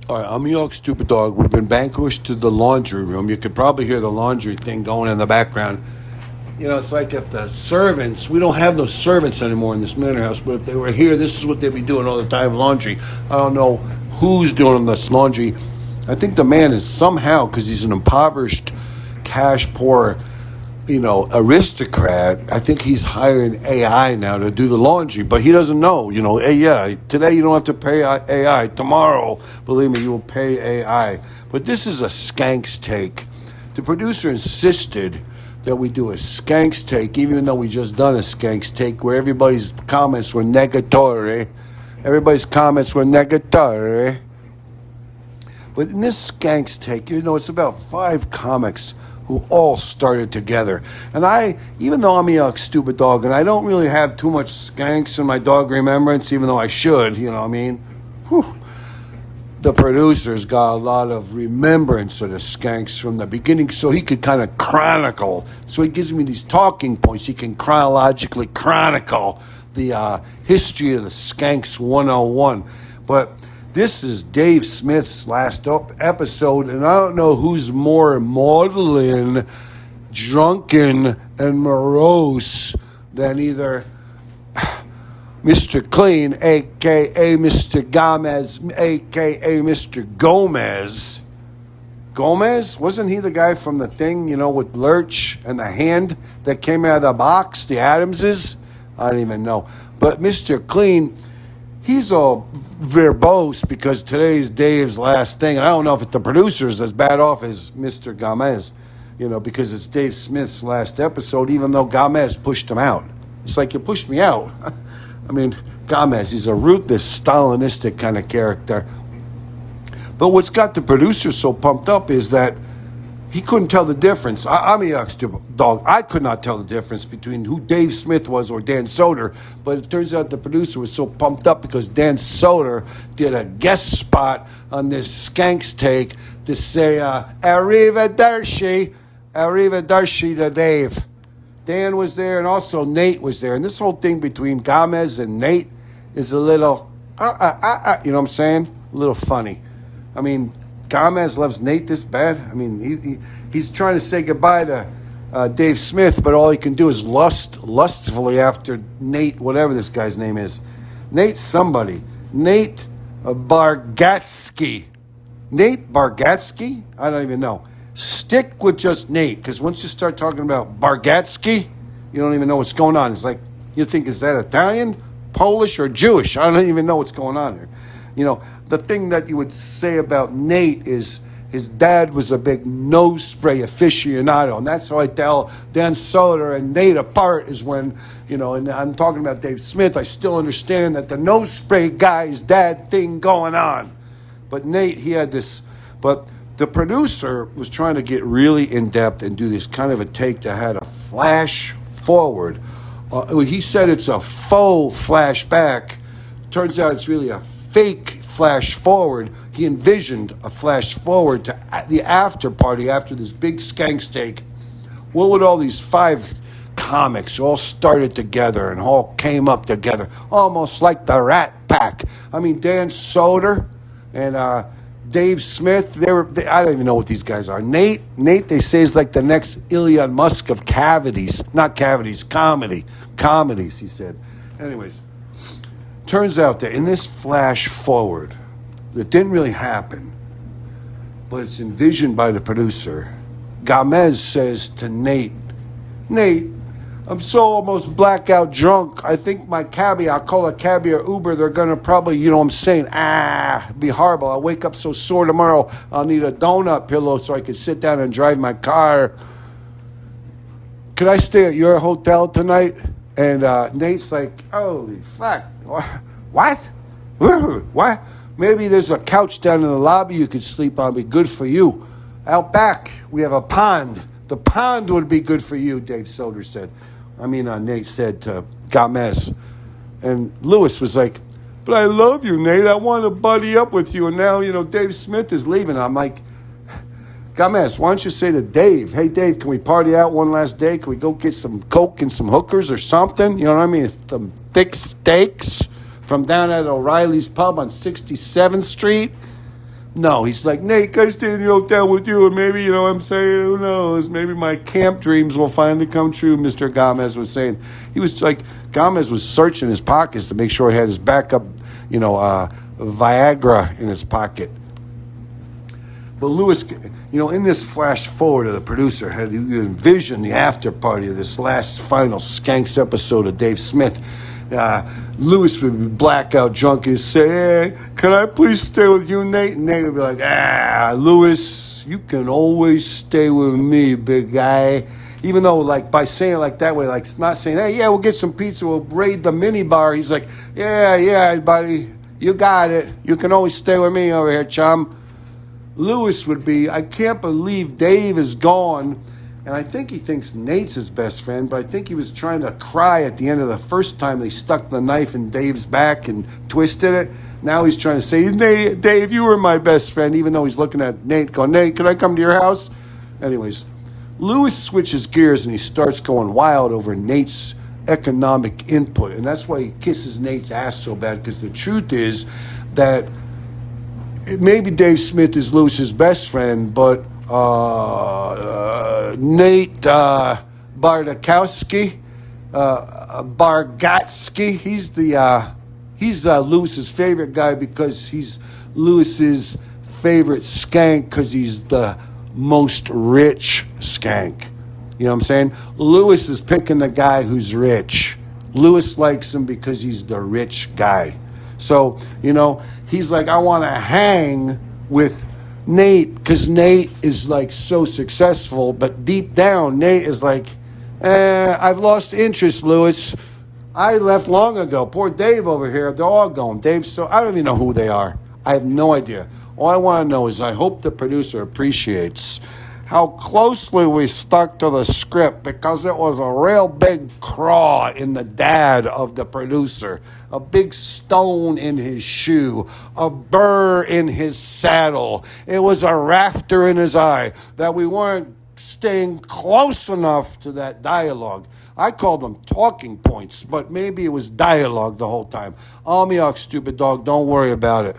All right, I'm your stupid dog. We've been vanquished to the laundry room. You could probably hear the laundry thing going in the background. You know, it's like if the servants, we don't have no servants anymore in this manor house, but if they were here, this is what they'd be doing all the time, laundry. I don't know who's doing this laundry. I think the man is somehow, because he's an impoverished, cash poor, aristocrat. I think he's hiring AI now to do the laundry, but he doesn't know. Hey, yeah, today you don't have to pay AI. Tomorrow, believe me, you will pay AI. But this is a skanks take. The producer insisted that we do a skanks take, even though we just done a skanks take where everybody's comments were negatory. Everybody's comments were negatory. But in this skanks take, it's about 5 comics who all started together. And even though I'm a stupid dog, and I don't really have too much skanks in my dog remembrance, even though I should, you know what I mean? Whew. The producers got a lot of remembrance of the skanks from the beginning, so he could kind of chronicle. So he gives me these talking points. He can chronologically chronicle the history of the skanks 101. But this is Dave Smith's last episode, and I don't know who's more maudlin, drunken, and morose than either Mr. Clean, a.k.a. Mr. Gomez, a.k.a. Mr. Gomez. Gomez? Wasn't he the guy from the thing, with Lurch and the hand that came out of the box, the Adamses? I don't even know. But Mr. Clean, he's all verbose because today's Dave's last thing. And I don't know if the producer is as bad off as Mr. Gomez, because it's Dave Smith's last episode, even though Gomez pushed him out. It's like, you pushed me out. I mean, Gomez, he's a ruthless, Stalinistic kind of character. But what's got the producer so pumped up is that he couldn't tell the difference. I'm a stupid dog. I could not tell the difference between who Dave Smith was or Dan Soder. But it turns out the producer was so pumped up because Dan Soder did a guest spot on this skanks take to say, arrivederci to Dave. Dan was there, and also Nate was there. And this whole thing between Gomez and Nate is a little, you know what I'm saying? A little funny. I mean, Gomez loves Nate this bad. I mean, he's trying to say goodbye to Dave Smith, but all he can do is lustfully after Nate, whatever this guy's name is. Nate somebody. Nate Bargatze. Nate Bargatze? I don't even know. Stick with just Nate, because once you start talking about Bargatze, you don't even know what's going on. It's like, you think, is that Italian, Polish, or Jewish? I don't even know what's going on here. The thing that you would say about Nate is his dad was a big nose spray aficionado, and that's how I tell Dan Soder and Nate apart is when, and I'm talking about Dave Smith, I still understand that the nose spray guy's dad thing going on. But Nate, he had this, but the producer was trying to get really in-depth and do this kind of a take that had a flash forward. He said it's a faux flashback. Turns out it's really a fake flash forward. He envisioned a flash forward to the after party after this big skanks take. What would all these 5 comics all started together and all came up together, almost like the Rat Pack. I mean, Dan Soder and Dave Smith, I don't even know what these guys are. Nate, they say, is like the next Elon Musk of cavities. Not cavities, comedies, he said. Anyways, turns out that in this flash forward, that didn't really happen, but it's envisioned by the producer. Gomez says to Nate, I'm so almost blackout drunk. I think my cabbie, I'll call a cabbie or Uber, they're going to probably, it'd be horrible. I'll wake up so sore tomorrow, I'll need a donut pillow so I can sit down and drive my car. Could I stay at your hotel tonight? And Nate's like, holy fuck, what? What? Maybe there's a couch down in the lobby you could sleep on, be good for you. Out back, we have a pond. The pond would be good for you, Dave Soder said. Nate said to Gomez. And Lewis was like, but I love you, Nate. I want to buddy up with you. And now, Dave Smith is leaving. I'm like, Gomez, why don't you say to Dave, hey, Dave, can we party out one last day? Can we go get some Coke and some hookers or something? You know what I mean? Some thick steaks from down at O'Reilly's Pub on 67th Street. No, he's like, Nate, can I stay in your hotel with you? And maybe, I'm saying, who knows? Maybe my camp dreams will finally come true, Mr. Gomez was saying. He was like, Gomez was searching his pockets to make sure he had his backup, Viagra in his pocket. But Lewis, in this flash forward of the producer, had you envision the after party of this last final Skanks episode of Dave Smith. Lewis would be blackout drunk and say, hey, can I please stay with you, Nate? And Nate would be like, Lewis, you can always stay with me, big guy. Even though, like, by saying it like that way, like, not saying, hey, yeah, we'll get some pizza, we'll raid the mini bar. He's like, yeah, buddy, you got it. You can always stay with me over here, chum. Lewis would be, I can't believe Dave is gone. And I think he thinks Nate's his best friend, but I think he was trying to cry at the end of the first time they stuck the knife in Dave's back and twisted it. Now he's trying to say, Nate, Dave, you were my best friend, even though he's looking at Nate going, Nate, can I come to your house? Anyways, Lewis switches gears and he starts going wild over Nate's economic input. And that's why he kisses Nate's ass so bad, because the truth is that maybe Dave Smith is Lewis's best friend, but Nate Bargatsky, he's Lewis's favorite guy because he's Lewis's favorite skank because he's the most rich skank. You know what I'm saying? Lewis is picking the guy who's rich. Lewis likes him because he's the rich guy. So, he's like, I want to hang with Nate because Nate is like so successful, but deep down Nate is like, I've lost interest, Lewis. I left long ago. Poor Dave over here, they're all gone. Dave, so I don't even know who they are. I have no idea. All I want to know is I hope the producer appreciates how closely we stuck to the script, because it was a real big craw in the dad of the producer, a big stone in his shoe, a burr in his saddle. It was a rafter in his eye that we weren't staying close enough to that dialogue. I called them talking points, but maybe it was dialogue the whole time. Almiok, stupid dog, don't worry about it.